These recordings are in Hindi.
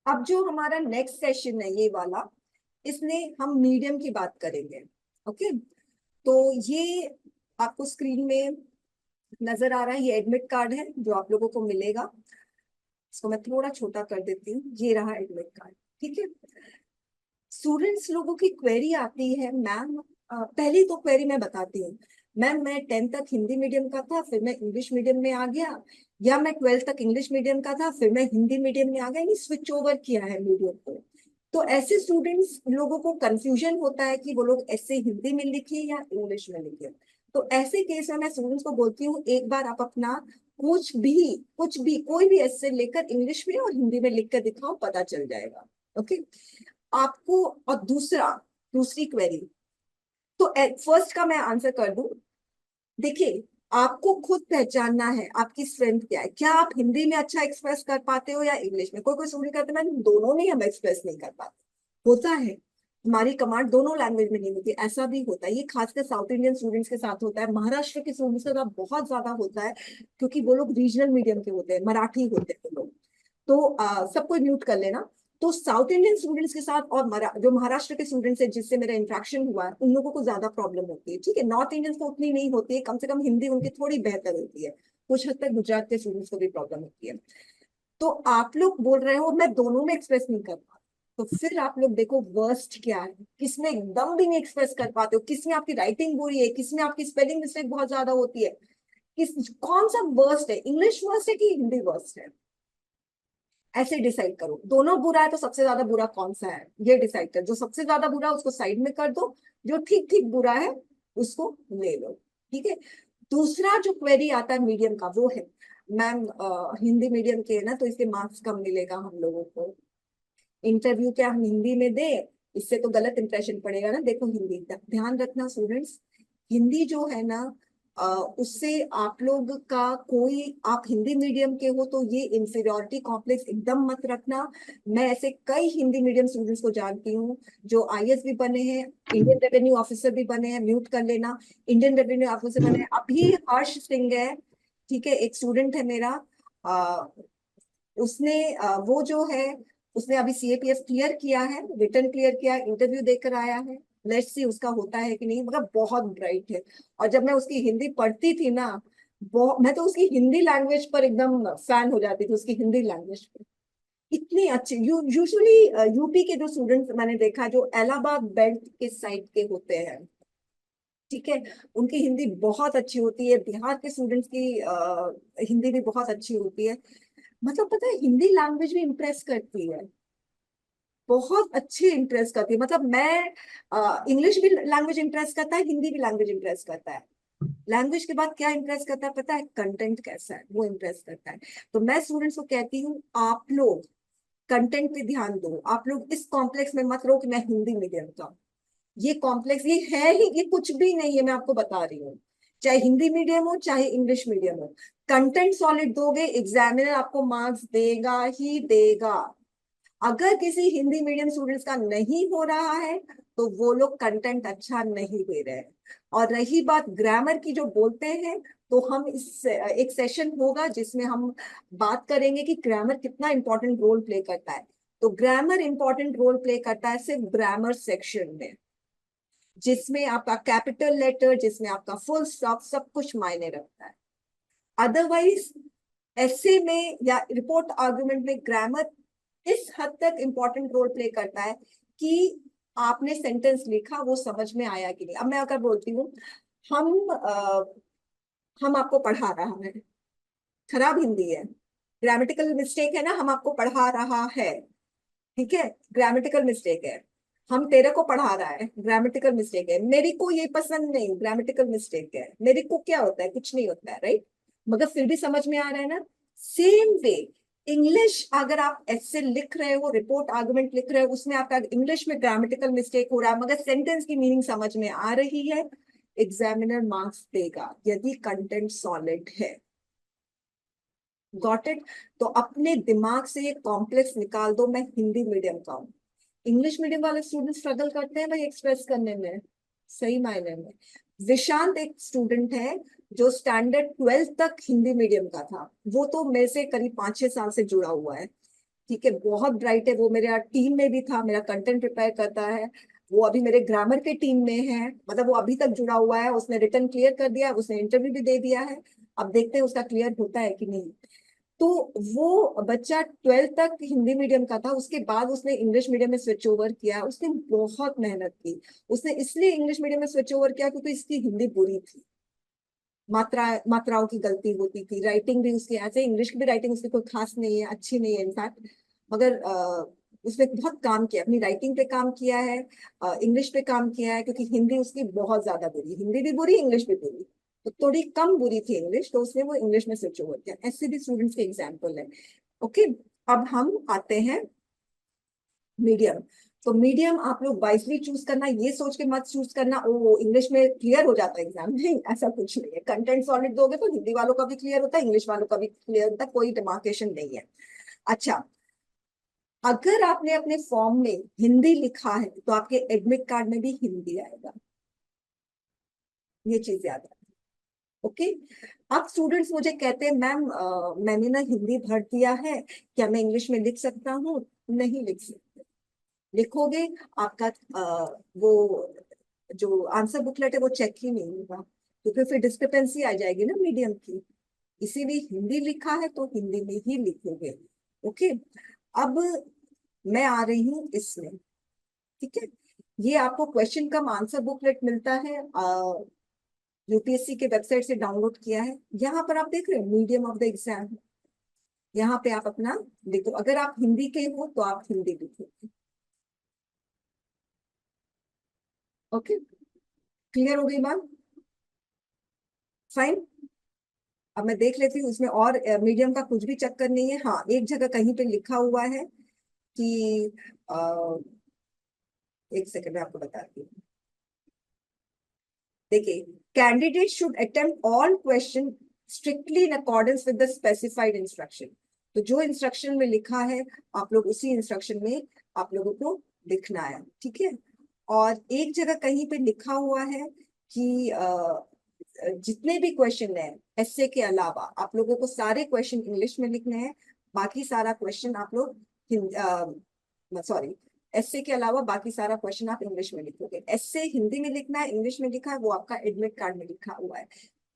अब जो हमारा नेक्स्ट सेशन है ये वाला, इसमें हम मीडियम की बात करेंगे। ओके, तो ये आपको स्क्रीन में नजर आ रहा है, ये एडमिट कार्ड है जो आप लोगों को मिलेगा। इसको मैं थोड़ा छोटा कर देती हूँ, ये रहा एडमिट कार्ड। ठीक है, स्टूडेंट्स लोगों की क्वेरी आती है मैम। पहली तो क्वेरी मैं बताती हूँ। मैम मैं 10th तक हिंदी मीडियम का था, फिर मैं इंग्लिश मीडियम में आ गया, या मैं 12th तक इंग्लिश मीडियम का था, फिर मैं हिंदी मीडियम में आ गया, यानी स्विच ओवर किया है मीडियम को। तो ऐसे स्टूडेंट्स लोगों को कंफ्यूजन होता है कि वो लोग ऐसे हिंदी में लिखे या इंग्लिश में लिखे। तो ऐसे केस में मैं स्टूडेंट्स को बोलती हूँ, एक बार आप अपना कुछ भी कोई भी ऐसे लेकर इंग्लिश में और हिंदी में लिख कर दिखाओ, पता चल जाएगा। ओके, आपको। और दूसरी क्वेरी, तो फर्स्ट का मैं आंसर कर दूं। देखिए, आपको खुद पहचानना है आपकी स्ट्रेंथ क्या है। क्या आप हिंदी में अच्छा एक्सप्रेस कर पाते हो या इंग्लिश में? कोई कोई स्टूडेंट कहते हैं मैं दोनों में हम एक्सप्रेस नहीं कर पाते। होता है, हमारी कमांड दोनों लैंग्वेज में नहीं होती, ऐसा भी होता है। ये खासकर साउथ इंडियन स्टूडेंट्स के साथ होता है, महाराष्ट्र के स्टूडेंट्स के साथ बहुत ज्यादा होता है, क्योंकि वो लोग रीजनल मीडियम के होते हैं, मराठी होते हैं वो लोग। तो सबको म्यूट कर लेना। तो साउथ इंडियन स्टूडेंट्स के साथ और जो महाराष्ट्र के स्टूडेंट्स है जिससे मेरा इंट्रैक्शन हुआ है, उन लोगों को ज्यादा प्रॉब्लम होती है। ठीक है, नॉर्थ इंडियंस को उतनी नहीं होती है, कम से कम हिंदी उनकी थोड़ी बेहतर होती है। कुछ हद तक गुजरात के स्टूडेंट्स को भी प्रॉब्लम होती है। तो आप लोग बोल रहे हो मैं दोनों में एक्सप्रेस नहीं कर पाता, तो फिर आप लोग देखो वर्स्ट क्या है, किसमें एकदम भी नहीं एक्सप्रेस कर पाते हो, किसमें आपकी राइटिंग बुरी है, किसमें आपकी स्पेलिंग मिस्टेक बहुत ज्यादा होती है। कौन सा वर्स्ट है, इंग्लिश वर्स्ट है कि हिंदी वर्स्ट है? ऐसे डिसाइड करो। दोनों बुरा है तो सबसे ज्यादा बुरा कौन सा है, ये डिसाइड कर। जो सबसे ज्यादा बुरा है उसको साइड में कर दो, जो ठीक ठीक बुरा है उसको ले लो। ठीक है, दूसरा जो क्वेरी आता है मीडियम का, वो है मैम हिंदी मीडियम के है ना, तो इसके मार्क्स कम मिलेगा हम लोगों को। इंटरव्यू क्या हम हिंदी में दे, इससे तो गलत इंप्रेशन पड़ेगा ना। देखो हिंदी, ध्यान रखना स्टूडेंट्स, हिंदी जो है ना, उससे आप लोग का कोई, आप हिंदी मीडियम के हो तो ये इंफीरियोरिटी कॉम्प्लेक्स एकदम मत रखना। मैं ऐसे कई हिंदी मीडियम स्टूडेंट्स को जानती हूँ जो आईएएस भी बने हैं, इंडियन रेवेन्यू ऑफिसर भी बने हैं, म्यूट कर लेना, इंडियन रेवेन्यू ऑफिसर बने हैं अभी। हर्ष सिंह है, ठीक है, एक स्टूडेंट है मेरा। उसने वो जो है, उसने अभी सीएपीएफ क्लियर किया है, रिटर्न क्लियर किया है, इंटरव्यू देकर आया है। लेट्स सी उसका होता है कि नहीं, मगर बहुत ब्राइट है। और जब मैं उसकी हिंदी पढ़ती थी ना, मैं तो उसकी हिंदी लैंग्वेज पर एकदम फैन हो जाती थी, उसकी हिंदी लैंग्वेज पर। इतनी अच्छी, यूजुअली यूपी के जो स्टूडेंट्स मैंने देखा जो इलाहाबाद बेल्ट के साइड के होते हैं, ठीक है, उनकी हिंदी बहुत अच्छी होती है। बिहार के स्टूडेंट्स की हिंदी भी बहुत अच्छी होती है। मतलब पता है, हिंदी लैंग्वेज भी इम्प्रेस करती है, बहुत अच्छी इम्प्रेस करती है। मतलब मैं, इंग्लिश भी लैंग्वेज इम्प्रेस करता है, हिंदी भी लैंग्वेज इम्प्रेस करता है। लैंग्वेज के बाद क्या इम्प्रेस करता है पता है? कंटेंट कैसा है वो इम्प्रेस करता है। तो मैं स्टूडेंट्स को कहती हूँ, आप लोग कंटेंट पे ध्यान दो। आप लोग इस कॉम्प्लेक्स में मत रहो कि मैं हिंदी मीडियम का हूँ। ये कॉम्प्लेक्स ये है ही, ये कुछ भी नहीं है, मैं आपको बता रही हूँ। चाहे हिंदी मीडियम हो चाहे इंग्लिश मीडियम हो, कंटेंट सॉलिड दोगे, एग्जामिनर आपको मार्क्स देगा ही देगा। अगर किसी हिंदी मीडियम स्टूडेंट्स का नहीं हो रहा है, तो वो लोग कंटेंट अच्छा नहीं दे रहे हैं। और रही बात ग्रामर की जो बोलते हैं, तो हम इस एक सेशन होगा जिसमें हम बात करेंगे कि ग्रामर कितना इंपॉर्टेंट रोल प्ले करता है। तो ग्रामर इंपॉर्टेंट रोल प्ले करता है सिर्फ ग्रामर सेक्शन में, जिसमें आपका कैपिटल लेटर, जिसमें आपका फुल स्टॉप, सब कुछ मायने रखता है। अदरवाइज ऐसे में या रिपोर्ट आर्गुमेंट में ग्रामर इस हद तक इंपॉर्टेंट रोल प्ले करता है कि आपने सेंटेंस लिखा वो समझ में आया कि नहीं। अब मैं अगर बोलती हूँ, हम हम आपको पढ़ा रहा है, खराब हिंदी है, ग्रामेटिकल मिस्टेक है ना, हम आपको पढ़ा रहा है, ठीक है, ग्रामेटिकल मिस्टेक है। हम तेरे को पढ़ा रहा है, ग्रामेटिकल मिस्टेक है। मेरे को ये पसंद नहीं, ग्रामेटिकल मिस्टेक है। मेरे को क्या होता है, कुछ नहीं होता है, राइट? मगर फिर भी समझ में आ रहा है ना। सेम वे, इंग्लिश अगर आप ऐसे लिख रहे हो, रिपोर्ट आर्गुमेंट लिख रहे हो, उसमें आपका इंग्लिश में ग्रामेटिकल मिस्टेक हो रहा है, मगर सेंटेंस की मीनिंग समझ में आ रही है, एग्जामिनर मार्क्स देगा यदि कंटेंट सॉलिड है। Got it? तो अपने दिमाग से ये कॉम्प्लेक्स निकाल दो, मैं हिंदी मीडियम का हूँ। इंग्लिश मीडियम वाले स्टूडेंट स्ट्रगल करते हैं भाई एक्सप्रेस करने में, सही मायने में। विशांत एक स्टूडेंट है जो स्टैंडर्ड 12th तक हिंदी मीडियम का था, वो तो मेरे से करीब 5-6 साल से जुड़ा हुआ है। ठीक है, बहुत ब्राइट है वो, मेरे टीम में भी था, मेरा कंटेंट प्रिपेयर करता है, वो अभी मेरे ग्रामर के टीम में है, मतलब वो अभी तक जुड़ा हुआ है, उसने रिटर्न क्लियर कर दिया, उसने इंटरव्यू भी दे दिया है। अब देखते हैं उसका क्लियर होता है कि नहीं। तो वो बच्चा 12th तक हिंदी मीडियम का था, उसके बाद उसने इंग्लिश मीडियम में स्विच ओवर किया, उसने बहुत मेहनत की। उसने इसलिए इंग्लिश मीडियम में स्विच ओवर किया क्योंकि इसकी हिंदी बुरी थी, मात्राओं की गलती होती थी, राइटिंग भी उसकी, ऐसे इंग्लिश की भी राइटिंग उसकी कोई खास नहीं है, अच्छी नहीं है इनफैक्ट, मगर उसने बहुत काम किया, अपनी राइटिंग पे काम किया है, इंग्लिश पे काम किया है, क्योंकि हिंदी उसकी बहुत ज्यादा बुरी, हिंदी भी बुरी, इंग्लिश भी बुरी, तो थोड़ी कम बुरी थी इंग्लिश, तो उसने वो इंग्लिश में स्विच ओवर किया। ऐसे भी स्टूडेंट्स के एग्जाम्पल है। ओके, अब हम आते हैं मीडियम। तो मीडियम आप लोग वाइजली चूज करना, ये सोच के मत चूज करना ओ इंग्लिश में क्लियर हो जाता है एग्जाम, नहीं, ऐसा कुछ नहीं है। कंटेंट सॉलिड दोगे तो हिंदी वालों का भी क्लियर होता है, इंग्लिश वालों का भी क्लियर होता है, कोई डिमार्केशन नहीं है। अच्छा, अगर आपने अपने फॉर्म में हिंदी लिखा है तो आपके एडमिट कार्ड में भी हिंदी आएगा, ये चीज याद रखना। ओके, अब स्टूडेंट्स मुझे कहते हैं मैम मैंने ना हिंदी भर दिया है, क्या मैं इंग्लिश में लिख सकता हूँ? नहीं लिख सकते। लिखोगे, आपका वो जो आंसर बुकलेट है वो चेक ही नहीं होगा, क्योंकि फिर डिस्क्रिपेंसी आ जाएगी ना मीडियम की। इसीलिए हिंदी लिखा है तो हिंदी में ही लिखोगे। ओके, अब मैं आ रही हूँ इसमें, ठीक है। ये आपको क्वेश्चन कम आंसर बुकलेट मिलता है, यूपीएससी के वेबसाइट से डाउनलोड किया है। यहाँ पर आप देख रहे हो मीडियम ऑफ द एग्जाम, यहाँ पे आप अपना लिखो, अगर आप हिंदी के हो तो आप हिंदी लिखोगे। ओके, क्लियर हो गई बात? फाइन। अब मैं देख लेती हूँ उसमें, और मीडियम का कुछ भी चक्कर नहीं है। हाँ, एक जगह कहीं पे लिखा हुआ है कि एक सेकंड में आपको बताती हूँ। देखिए, candidate should attempt all question strictly in accordance with the specified instruction. तो जो इंस्ट्रक्शन में लिखा है, आप लोग उसी इंस्ट्रक्शन में आप लोगों को लिखना है, ठीक है। और एक जगह कहीं पे लिखा हुआ है कि जितने भी क्वेश्चन है एसए के अलावा, आप लोगों को सारे क्वेश्चन इंग्लिश में लिखने हैं, बाकी सारा क्वेश्चन आप लोग, सॉरी, एसए के अलावा बाकी सारा क्वेश्चन आप इंग्लिश में लिखोगे। एसए हिंदी में लिखना है, इंग्लिश में लिखा है वो आपका एडमिट कार्ड में लिखा हुआ है,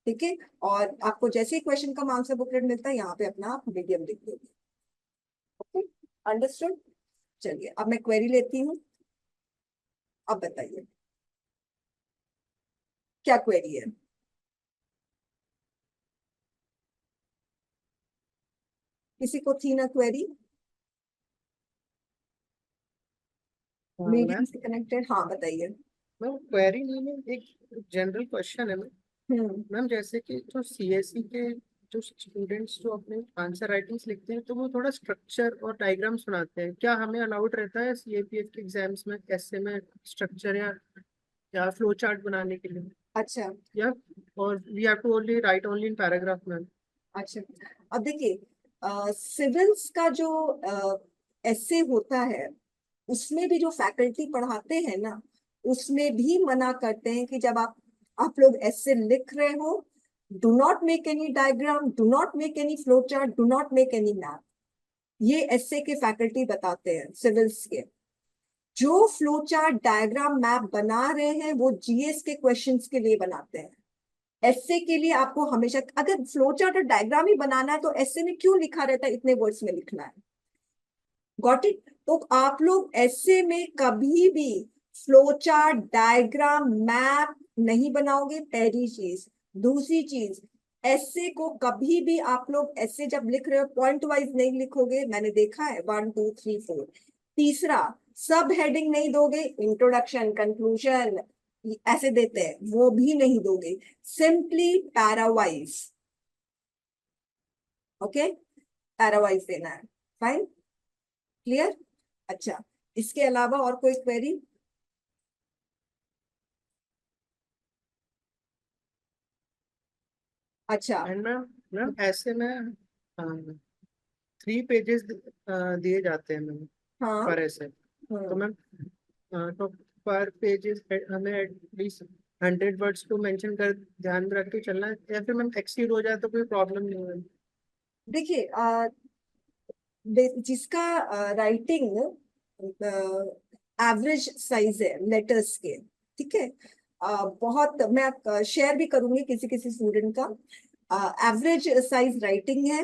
ठीक है। और आपको जैसे ही क्वेश्चन का आंसर बुकलेट मिलता है, यहाँ पे अपना आप मीडियम लिख दोगे। Okay, understood. चलिए, अब मैं क्वेरी लेती हूँ, अब बताइए क्या क्वेरी है। किसी को थी ना क्वेरी हाँ मीडियम मैम। से कनेक्टेड? हाँ बताइए। मैम क्वेरी नहीं है, एक जनरल क्वेश्चन है मैम। हम्म। मैम जैसे कि जो सीएससी के जो स्टूडेंट्स जो अपने आंसर राइटिंग्स लिखते हैं, तो वो थोड़ा स्ट्रक्चर और डायग्राम्स बनाते हैं, क्या हमें अलाउड रहता है सीएपीएफ के एग्जाम्स में ऐसे में स्ट्रक्चर या फ्लो चार्ट बनाने के लिए, अच्छा। या और we have to only write only in paragraph ma'am? अच्छा, अब देखिए, सिविल्स का जो एसे होता है, उसमें भी जो फैकल्टी पढ़ाते हैं ना, उसमें भी मना करते हैं कि जब आप लोग ऐसे लिख रहे हो, do not make any diagram, do not make any flow chart, do not make any map. ये एसए के फैकल्टी बताते हैं सिविल्स के। जो फ्लो चार्ट डायग्राम मैप बना रहे हैं वो जीएस के क्वेश्चंस के लिए बनाते हैं। एसए के लिए आपको हमेशा, अगर फ्लो चार्ट और डायग्राम ही बनाना है तो एसए में क्यों लिखा रहता है इतने वर्ड्स में लिखना है? Got it? तो आप लोग एसए में कभी भी फ्लो चार्ट डायग्राम मैप नहीं बनाओगे, पहली चीज। दूसरी चीज, एसए को कभी भी आप लोग ऐसे जब लिख रहे हो पॉइंट वाइज नहीं लिखोगे, मैंने देखा है 1 2 3 4। तीसरा, सब हेडिंग नहीं दोगे, इंट्रोडक्शन कंक्लूजन ऐसे देते हैं, वो भी नहीं दोगे, सिंपली पैरावाइज। ओके, पैरावाइज देना है। Fine, clear? अच्छा, इसके अलावा और कोई क्वेरी? अच्छा। एंड मैम, ऐसे में 3 पेजेस दिए जाते हैं मैम हाँ। पर ऐसे। तो हम्म। मैम तो पर पेजेस हमें एटलीस्ट 100 वर्ड्स को मेंशन कर ध्यान में रख के चलना है, या फिर मैम एक्सीड हो जाए तो कोई प्रॉब्लम नहीं है? देखिए, जिसका राइटिंग एवरेज साइज है लेटर्स के, ठीक है। बहुत मैं शेयर भी करूंगी किसी किसी स्टूडेंट का एवरेज साइज राइटिंग है,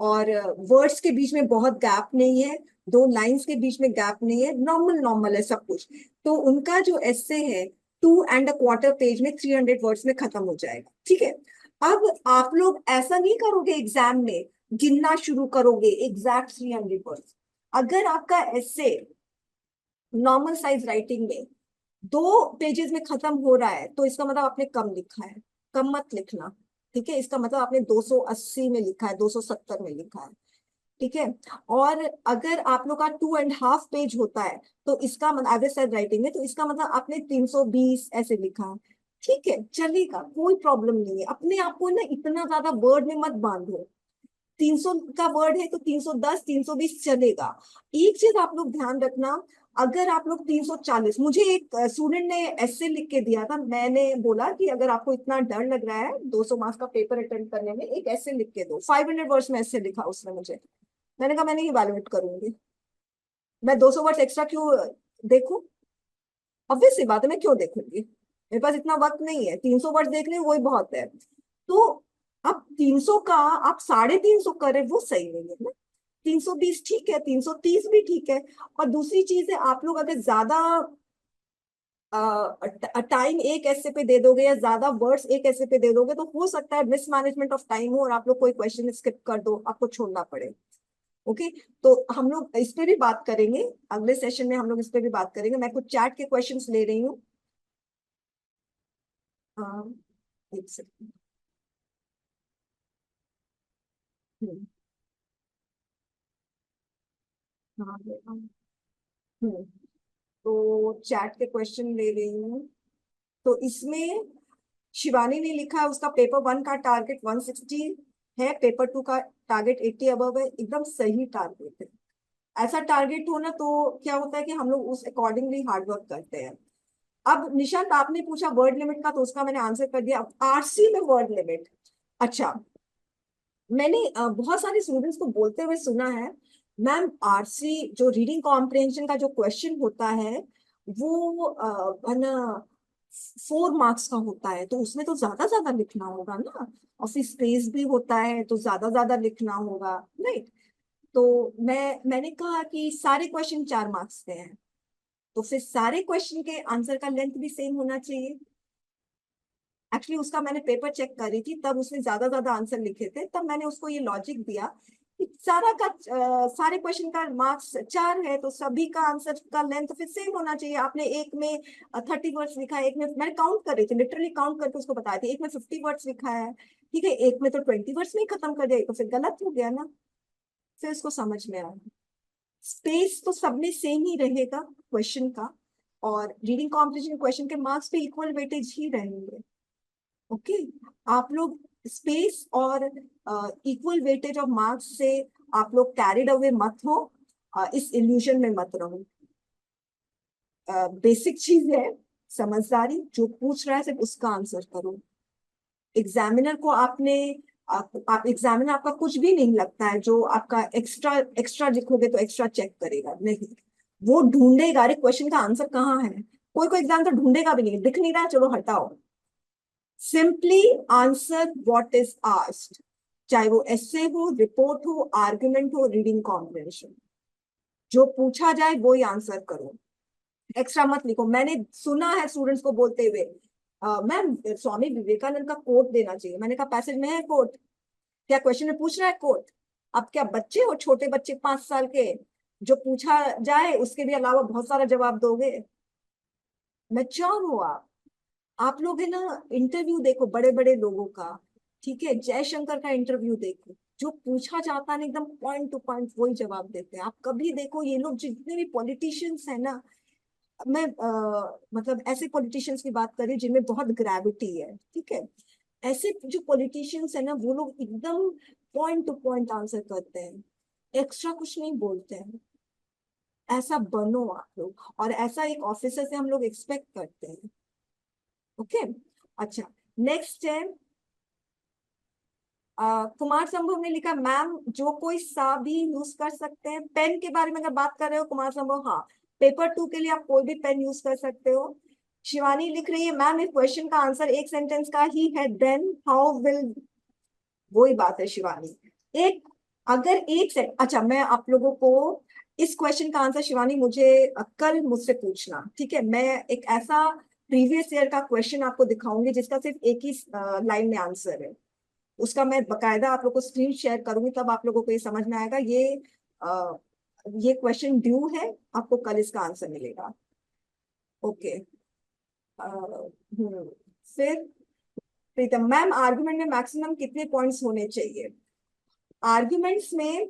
और वर्ड्स के बीच में बहुत गैप नहीं है, दो लाइंस के बीच में गैप नहीं है, नॉर्मल नॉर्मल है सब कुछ। तो उनका जो एस्से है 2.25 पेज में 300 वर्ड्स में खत्म हो जाएगा, ठीक है। अब आप लोग ऐसा नहीं करोगे एग्जाम में, गिनना शुरू करोगे एग्जैक्ट 300 वर्ड्स। अगर आपका एस्से नॉर्मल साइज राइटिंग में 2 पेजेस में खत्म हो रहा है, तो इसका मतलब आपने कम लिखा है। कम मत लिखना, ठीक है। इसका मतलब आपने 280 में लिखा है, 270 में लिखा है, ठीक है। और अगर आप लोग का 2.5 पेज होता है, तो इसका मतलब एवरेज साइज राइटिंग में, तो इसका मतलब आपने 320 ऐसे लिखा है, ठीक है। चलेगा, कोई प्रॉब्लम नहीं है। अपने आप को ना इतना ज्यादा वर्ड में मत बांधो। 300 का वर्ड है तो 310 320 चलेगा। एक चीज आप लोग ध्यान रखना, अगर आप लोग 340, मुझे एक स्टूडेंट ने ऐसे लिख के दिया था, मैंने बोला कि अगर आपको इतना डर लग रहा है 200 मार्क्स का पेपर अटेंड करने में, एक ऐसे लिख के दो। 500 वर्ड्स में ऐसे लिखा उसने मुझे। मैंने कहा मैं नहीं इवैल्यूएट करूंगी, मैं 200 वर्ड्स एक्स्ट्रा क्यों देखूं। ऑब्वियस सी बात है, मैं क्यों देखूंगी, मेरे पास इतना वक्त नहीं है। 300 वर्ड्स देख रहे हैं वही बहुत है। तो अब 300 का आप 350 करें वो सही नहीं है ना। 320 ठीक है, 330 भी ठीक है। और दूसरी चीज है, आप लोग अगर ज्यादा टाइम एक ऐसे पे दे दोगे या ज्यादा वर्ड्स एक ऐसे पे दे दोगे, तो हो सकता है मिसमैनेजमेंट ऑफ टाइम हो और आप लोग कोई क्वेश्चन स्किप कर दो, आपको छोड़ना पड़े। ओके, तो हम लोग इस पे भी बात करेंगे अगले सेशन में, हम लोग इस पे भी बात करेंगे। मैं कुछ चैट के क्वेश्चंस ले रही हूँ। अ, एक सेकंड। हम्म, हाँ, हम्म, तो चैट के क्वेश्चन ले रही हूँ। तो इसमें शिवानी ने लिखा है उसका पेपर 1 का टारगेट 160 है, पेपर 2 का टारगेट 80 अबव है। एकदम सही टारगेट है। ऐसा टारगेट हो ना तो क्या होता है कि हम लोग उस अकॉर्डिंगली हार्ड वर्क करते हैं। अब निशांत आपने पूछा वर्ड लिमिट का, तो उसका मैंने आंसर कर दिया। अब आरसी में वर्ड लिमिट, अच्छा, मैंने बहुत सारे स्टूडेंट्स को बोलते हुए सुना है, मैम आरसी जो रीडिंग कॉम्प्रिहेंशन का जो क्वेश्चन होता है वो है ना 4 मार्क्स का होता है, तो उसमें तो ज्यादा ज्यादा लिखना होगा ना, और फिर स्पेस भी होता है तो ज्यादा ज्यादा लिखना होगा, राइट। तो मैंने कहा कि सारे क्वेश्चन 4 मार्क्स के हैं, तो फिर सारे क्वेश्चन के आंसर का लेंथ भी सेम होना चाहिए। एक्चुअली उसका मैंने पेपर चेक करी थी, तब उसने ज्यादा ज्यादा आंसर लिखे थे, तब मैंने उसको ये लॉजिक दिया कि सारे क्वेश्चन का मार्क्स 4 है, तो सभी का आंसर का लेंथ फिर सेम होना चाहिए। आपने एक में 30 वर्ड्स लिखा है, एक में, मैंने काउंट कर रही थी, लिटरली काउंट करके उसको बताया था, एक में 50 वर्ड्स लिखा है, ठीक है, एक में तो 20 वर्ड्स में ही खत्म कर दिया, तो फिर गलत हो गया ना। फिर उसको समझ में आया, स्पेस तो सब में सेम ही रहेगा क्वेश्चन का, और रीडिंग कॉम्प्रिहेंशन क्वेश्चन के मार्क्स पे इक्वल वेटेज ही रहेंगे। ओके, आप लोग स्पेस और इक्वल वेटेज ऑफ मार्क्स से आप लोग कैरिड अवे मत हो, इस इल्यूजन में मत रहो। बेसिक चीज है समझदारी, जो पूछ रहा है सिर्फ उसका आंसर करो। एग्जामिनर को आप एग्जामिनर आपका कुछ भी नहीं लगता है, जो आपका एक्स्ट्रा एक्स्ट्रा लिखोगे तो एक्स्ट्रा चेक करेगा नहीं, वो ढूंढेगा अरे क्वेश्चन का आंसर कहाँ है। कोई कोई एग्जाम तो ढूंढेगा भी नहीं, दिख नहीं रहा चलो हटाओ। Simply answer what is asked, चाहे वो एस्से हो, रिपोर्ट हो, आर्गुमेंट हो, रीडिंग कॉम्प्रिहेंशन, जो पूछा जाए वो ही आंसर करो, एक्स्ट्रा मत लिखो। मैंने सुना है स्टूडेंट्स को बोलते हुए, मैम स्वामी विवेकानंद का कोट देना चाहिए। मैंने कहा पैसेज में है कोट, क्या क्वेश्चन में पूछ रहा है कोट? अब क्या बच्चे हो, छोटे बच्चे 5 साल के, जो पूछा जाए उसके भी अलावा बहुत सारा जवाब दोगे? मैच्योर हो आप लोग है ना। इंटरव्यू देखो बड़े बड़े लोगों का, ठीक है, जयशंकर का इंटरव्यू देखो, जो पूछा जाता है ना एकदम पॉइंट टू पॉइंट वही जवाब देते हैं। आप कभी देखो ये लोग जितने भी पॉलिटिशियंस है ना, मैं मतलब ऐसे पॉलिटिशियंस की बात करें जिनमें बहुत ग्रेविटी है, ठीक है, ऐसे जो पॉलिटिशियंस है ना वो लोग एकदम पॉइंट टू पॉइंट आंसर करते हैं, एक्स्ट्रा कुछ नहीं बोलते हैं। ऐसा बनो आप लोग, और ऐसा एक ऑफिसर से हम लोग एक्सपेक्ट करते हैं। ओके, अच्छा, नेक्स्ट है कुमार संभव ने लिखा मैम जो कोई सा भी यूज कर सकते हैं। पेन के बारे में अगर बात कर रहे हो कुमार संभव, हाँ, पेपर 2 के लिए आप कोई भी पेन यूज कर सकते हो। शिवानी लिख रही है मैम इस क्वेश्चन का आंसर एक सेंटेंस का ही है देन हाउ विल, वही बात है शिवानी। एक, अगर एक से, अच्छा मैं आप लोगों को इस क्वेश्चन का आंसर शिवानी मुझे कल मुझसे पूछना, ठीक है? मैं एक ऐसा प्रीवियस ईयर का क्वेश्चन आपको दिखाऊंगी जिसका सिर्फ एक ही लाइन में आंसर है। उसका मैं बकायदा आप लोग को स्क्रीन शेयर करूंगी, तब आप लोगों को ये समझ में आएगा। ये क्वेश्चन ड्यू है, आपको कल इसका आंसर मिलेगा। ओके। फिर प्रीतम मैम आर्गुमेंट में मैक्सिमम कितने पॉइंट्स होने चाहिए? आर्ग्यूमेंट्स में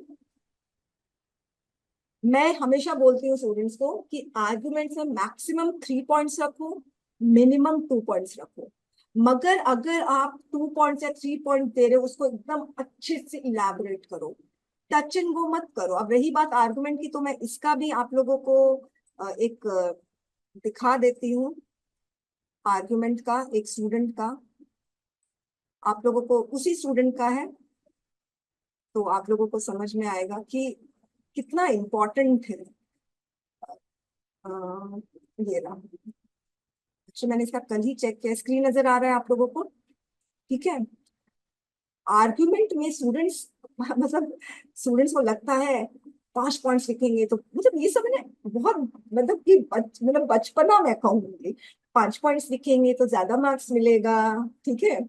मैं हमेशा बोलती हूँ स्टूडेंट्स को कि आर्ग्यूमेंट्स में मैक्सिमम 3 पॉइंट्स रखो, मिनिमम 2 पॉइंट्स रखो। मगर अगर आप 2 पॉइंट्स या 3 पॉइंट दे रहे हो उसको एकदम अच्छे से इलैबोरेट करो, टच एंड गो मत करो। अब रही बात आर्गुमेंट की, तो मैं इसका भी आप लोगों को एक दिखा देती हूँ। आर्गुमेंट का एक स्टूडेंट का, आप लोगों को उसी स्टूडेंट का है, तो आप लोगों को समझ में आएगा कि कितना इम्पोर्टेंट है। अ, ये रहा। अच्छा मैंने इसका कल ही चेक किया, स्क्रीन नजर आ रहा है आप लोगों को? ठीक है। आर्ग्यूमेंट में स्टूडेंट्स मतलब स्टूडेंट्स को लगता है 5 पॉइंट्स लिखेंगे तो, मतलब ये सब है बहुत, मतलब कि मतलब बचपना मैं कहूंगी, 5 पॉइंट्स लिखेंगे तो ज्यादा मार्क्स मिलेगा। ठीक है।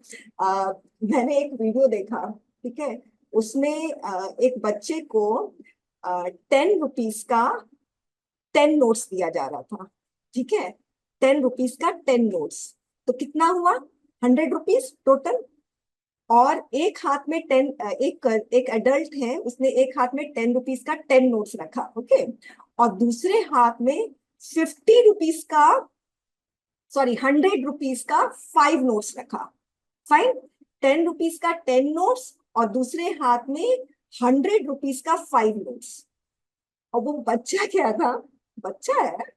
मैंने एक वीडियो देखा, ठीक है, उसमें एक बच्चे को 10 रुपीज का 10 नोट्स दिया जा रहा था। ठीक है, 10 रुपीज का 10 नोट्स, तो कितना हुआ? 100 रुपीज टोटल। और एक हाथ में एक एडल्ट है, उसने एक हाथ में 10 रुपीज का 10 नोट्स रखा, ओके, और दूसरे हाथ में 50 रुपीज का, सॉरी 100 रुपीज का 5 नोट्स रखा। फाइन। 10 रुपीज का 10 नोट्स और दूसरे हाथ में 100 रुपीज का 5 नोट्स। और वो बच्चा क्या था, बच्चा है,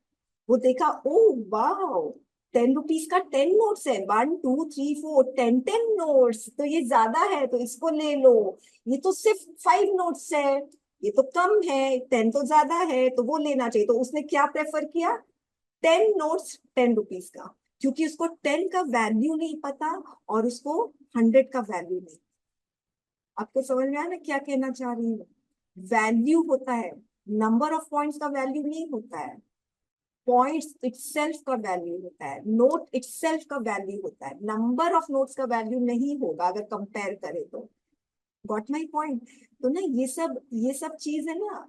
वो देखा, ओ वाह, 10 रुपीज का 10 नोट्स है, 1 2 3 4 10 10 नोट्स, तो ये ज्यादा है तो इसको ले लो। ये तो सिर्फ 5 नोट्स है, ये तो कम है, 10 तो ज्यादा है, तो वो लेना चाहिए। तो उसने क्या प्रेफर किया? 10 नोट्स 10 रुपीज का, क्योंकि उसको 10 का वैल्यू नहीं पता और उसको 100 का वैल्यू नहीं। आपको समझ में आया ना क्या कहना चाह रही हूँ? वैल्यू होता है, नंबर ऑफ पॉइंट्स का वैल्यू नहीं होता है। पॉइंट्स इटसेल्फ का वैल्यू होता है, नोट इटसेल्फ का वैल्यू होता है, नंबर ऑफ नोट्स का वैल्यू नहीं होगा अगर कंपेयर करें तो। Got my point? तो ना ये सब चीज है ना,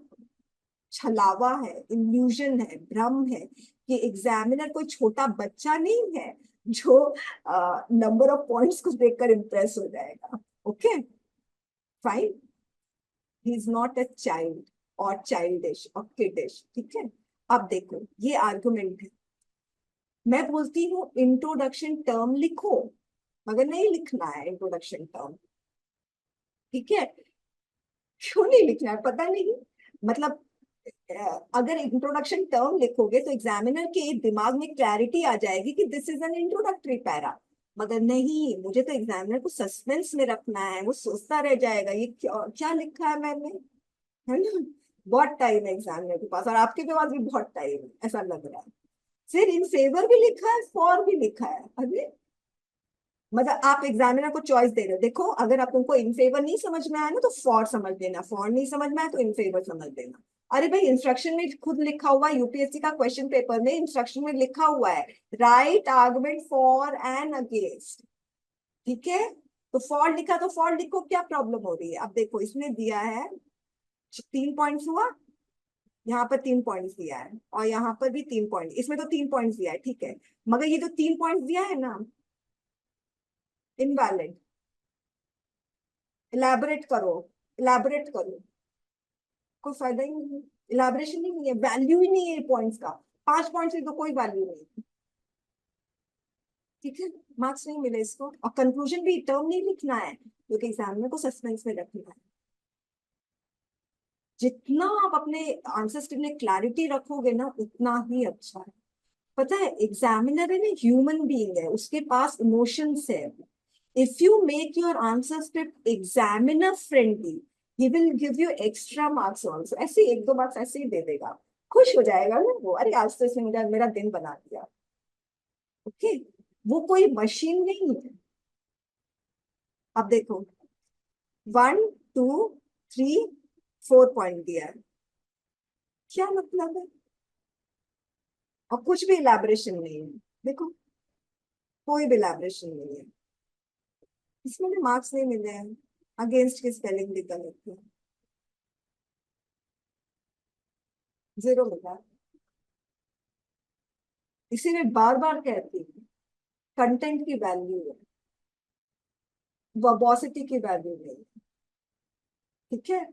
छलावा है, इल्यूजन है, भ्रम है कि एग्जामिनर कोई छोटा बच्चा नहीं है जो नंबर ऑफ पॉइंट्स को देखकर इंप्रेस हो जाएगा। Okay, fine. He is not a child और चाइल्डिश और किडिश। ठीक है। अब देखो ये आर्गुमेंट है, मैं बोलती हूँ इंट्रोडक्शन टर्म लिखो, मगर नहीं लिखना है इंट्रोडक्शन टर्म। ठीक है, क्यों नहीं लिखना है पता नहीं, मतलब अगर इंट्रोडक्शन टर्म लिखोगे तो एग्जामिनर के दिमाग में क्लैरिटी आ जाएगी कि this is an introductory para. मगर नहीं, मुझे तो एग्जामिनर को सस्पेंस में रखना है, वो सोचता रह जाएगा ये क्या क्या लिखा है मैंने, है ना? बहुत टाइम है एग्जामिनर के पास, और आपके पास भी बहुत टाइम है ऐसा लग रहा है। फिर इन फेवर भी लिखा है, फॉर भी लिखा है, अरे मतलब आप एग्जामिनर को चॉइस दे रहे हो। देखो अगर आप तुमको इन फेवर नहीं समझ में आया ना तो फॉर समझ लेना, फॉर नहीं समझ में आया तो इन फेवर समझ लेना। अरे भाई इंस्ट्रक्शन में खुद लिखा हुआ है, यूपीएससी का क्वेश्चन पेपर में इंस्ट्रक्शन में लिखा हुआ है, right argument for and against. ठीक है, तो फॉर लिखा तो फॉर लिखो, क्या प्रॉब्लम हो रही है? अब देखो इसमें दिया है 3 पॉइंट्स हुआ, यहाँ पर 3 पॉइंट्स दिया है, और यहाँ पर भी 3 पॉइंट, इसमें तो 3 पॉइंट्स दिया है, ठीक है, मगर ये जो 3 पॉइंट्स दिया है ना, इनवैलिड। इलैबोरेट करो, इलैबोरेट करो, कोई फायदा ही नहीं है, इलैबोरेशन ही नहीं है, वैल्यू ही नहीं है पॉइंट्स का। 5 पॉइंट्स की तो कोई वैल्यू नहीं। ठीक है, मार्क्स नहीं मिले इसको, और कंक्लूजन भी टर्म नहीं लिखना है क्योंकि एग्जामिनर को सस्पेंस में रखना है। जितना आप अपने आंसर्स में क्लैरिटी रखोगे ना उतना ही अच्छा है। पता है एग्जामिनर है ना, ह्यूमन बीइंग है, उसके पास इमोशंस है। If you make your answer script examiner friendly, he will give you extra marks also. ऐसे ही 1-2 मार्क्स ऐसे ही दे देगा, खुश हो जाएगा ना वो, अरे आज तो इसने मेरा दिन बना दिया। ओके, वो कोई मशीन नहीं है। अब देखो 1 2 3 4 पॉइंट दिया है, क्या मतलब है? और कुछ भी इलेबोरेशन नहीं है, देखो कोई भी इलेबोरेशन नहीं है इसमें, भी मार्क्स नहीं मिले हैं। अगेंस्ट की स्पेलिंग भी गलत है, 0 मिला। इसीलिए बार बार कहती हूँ, कंटेंट की वैल्यू है, वर्बोसिटी की वैल्यू नहीं। ठीक है,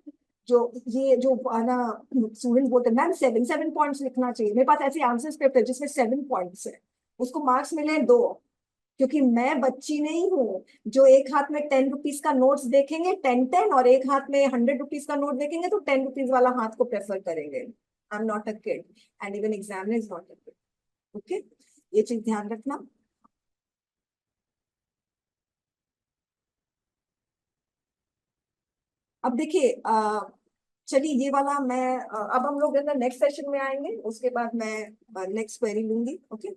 जो ये जो आना स्टूडेंट बोलते हैं मैम 7 पॉइंट्स लिखना चाहिए, मेरे पास ऐसे आंसर स्क्रिप्ट है जिसमें 7 पॉइंट्स है, उसको मार्क्स मिले हैं 2, क्योंकि मैं बच्ची नहीं हूँ जो एक हाथ में 10 रुपीज का नोट्स देखेंगे 10 10, और एक हाथ में 100 रुपीज का नोट देखेंगे तो 10 रुपीज वाला हाथ को प्रेफर करेंगे। I am not a kid, and even examiner is not a kid. Okay, ये चीज ध्यान रखना। अब देखिए चलिए ये वाला मैं अब हम लोग नेक्स्ट सेशन में आएंगे, उसके बाद मैं नेक्स्ट क्वेरी लूंगी। ओके।